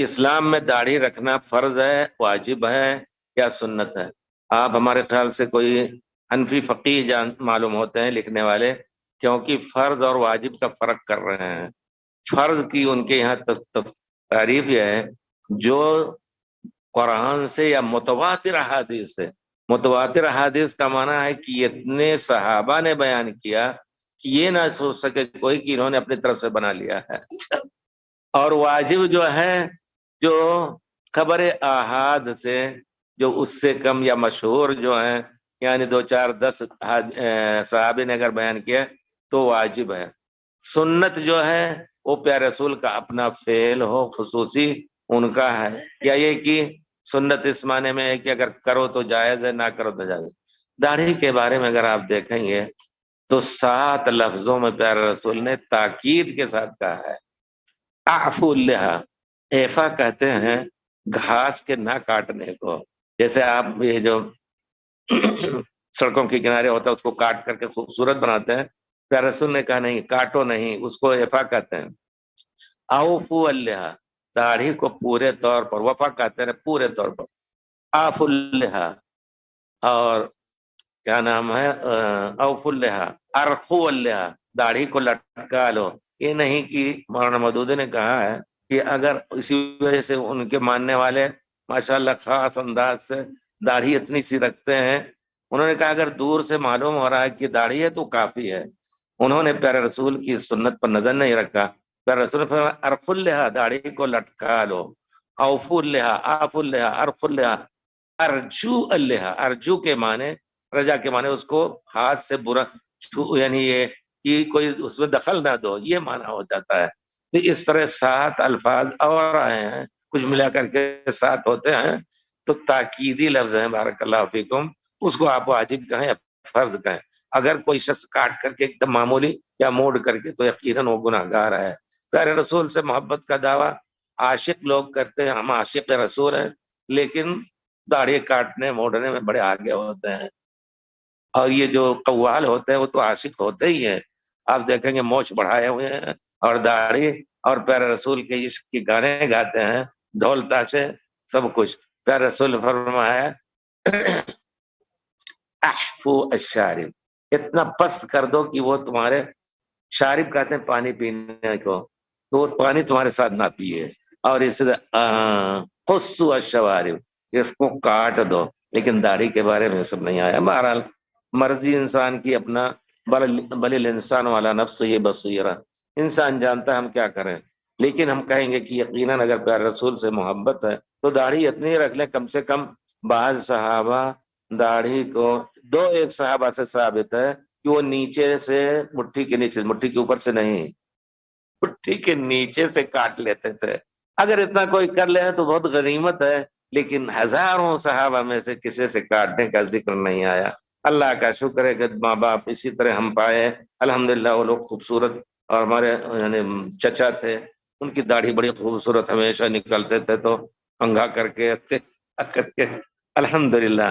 اسلام میں داڑھی رکھنا فرض ہے، واجب ہے یا سنت ہے؟ آپ ہمارے خیال سے کوئی حنفی فقیہ معلوم ہوتے ہیں لکھنے والے، کیونکہ فرض اور واجب کا فرق کر رہے ہیں۔ فرض کی ان کے یہاں تعریف یہ ہے جو قرآن سے یا متواتر احادیث سے۔ متواتر احادیث کا معنی ہے کہ اتنے صحابہ نے بیان کیا کہ یہ نہ سوچ سکے کوئی کہ انہوں نے اپنی طرف سے بنا لیا ہے۔ اور واجب جو ہے جو خبر احاد سے، جو اس سے کم یا مشہور جو ہیں، یعنی 2 4 10 صحابی نے اگر بیان کیا تو واجب ہے۔ سنت جو ہے وہ پیارے رسول کا اپنا فعل ہو خصوصی ان کا ہے، یا یہ کہ سنت اس معنی میں ہے کہ اگر کرو تو جائز ہے، نہ کرو تو جائز ہے۔ داڑھی کے بارے میں اگر آپ دیکھیں گے تو 7 لفظوں میں پیارے رسول نے تاکید کے ساتھ کہا ہے اعفو اللحا۔ ایفا کہتے ہیں گھاس کے نہ کاٹنے کو، جیسے آپ یہ جو سڑکوں کے کنارے ہوتا ہے اس کو کاٹ کر کے خوبصورت بناتے ہیں، پیارے رسول نے کہا نہیں، کاٹو نہیں، اس کو ایفا کہتے ہیں۔ اوفو اللحا، داڑھی کو پورے طور پر، وفا کہتے ہیں پورے طور پر، آف اللحا، اور کیا نام ہے اوفو اللحا، ارخو اللحا، داڑھی کو لٹکا لو۔ یہ نہیں کہ مولانا مودودی نے کہا ہے کہ اگر اسی وجہ سے ان کے ماننے والے ماشاءاللہ خاص انداز سے داڑھی اتنی سی رکھتے ہیں، انہوں نے کہا اگر دور سے معلوم ہو رہا ہے کہ داڑھی ہے تو کافی ہے۔ انہوں نے پیارے رسول کی سنت پر نظر نہیں رکھا۔ پیارے رسول نے فرمایا ارخ اللحا، داڑھی کو لٹکا لو، اوفو اللحا، آف اللحا، ارخ اللحا، ارجو اللحا، ارجو کے معنی، رجا کے معنی اس کو ہاتھ سے برا، یعنی یہ کہ کوئی اس میں دخل نہ دو، یہ معنی ہو جاتا ہے۔ تو اس طرح 7 الفاظ اور آئے ہیں، کچھ ملا کر کے 7 ہوتے ہیں، تو تاکیدی لفظ ہیں، بارک اللہ فیکم۔ اس کو آپ واجب کہیں یا فرض کہیں، اگر کوئی شخص کاٹ کر کے ایک دم معمولی یا موڑ کر کے تو یقیناً وہ گناہگار ہے۔ پیارے رسول سے محبت کا دعویٰ عاشق لوگ کرتے ہیں، ہم عاشق رسول ہیں، لیکن داڑھی کاٹنے موڑنے میں بڑے آگے ہوتے ہیں۔ اور یہ جو قوال ہوتے ہیں وہ تو عاشق ہوتے ہی ہیں، آپ دیکھیں گے موچھ بڑھائے ہوئے ہیں اور داڑھی، اور پیارے رسول کے عشق کی گانے گاتے ہیں، ڈھول تاشے سب کچھ۔ پیارے رسول نے فرمایا احفو الشارب، اتنا پست کر دو کہ وہ تمہارے، شارب کہتے ہیں پانی پینے کو، تو وہ پانی تمہارے ساتھ نہ پیے۔ اور اس قصوا الشوارب، اس کو کاٹ دو۔ لیکن داڑھی کے بارے میں سب نہیں آیا۔ بہرحال مرضی انسان کی اپنا، بل الانسان والا نفس یہ بصیرہ، انسان جانتا ہے ہم کیا کریں۔ لیکن ہم کہیں گے کہ یقیناً اگر پیارے رسول سے محبت ہے تو داڑھی اتنی رکھ لیں، کم سے کم بعض صحابہ داڑھی کو، ایک صحابہ سے ثابت ہے کہ وہ نیچے سے مٹھی کے نیچے، مٹھی کے اوپر سے نہیں، مٹھی کے نیچے سے کاٹ لیتے تھے۔ اگر اتنا کوئی کر لے تو بہت غنیمت ہے، لیکن ہزاروں صحابہ میں سے کسی سے کاٹنے کا ذکر نہیں آیا۔ اللہ کا شکر ہے کہ ماں باپ اسی طرح ہم پائے، الحمدللہ وہ لوگ خوبصورت، اور ہمارے یعنی چچا تھے، ان کی داڑھی بڑی خوبصورت ہمیشہ نکلتے تھے، تو انگھا کر کے الحمدللہ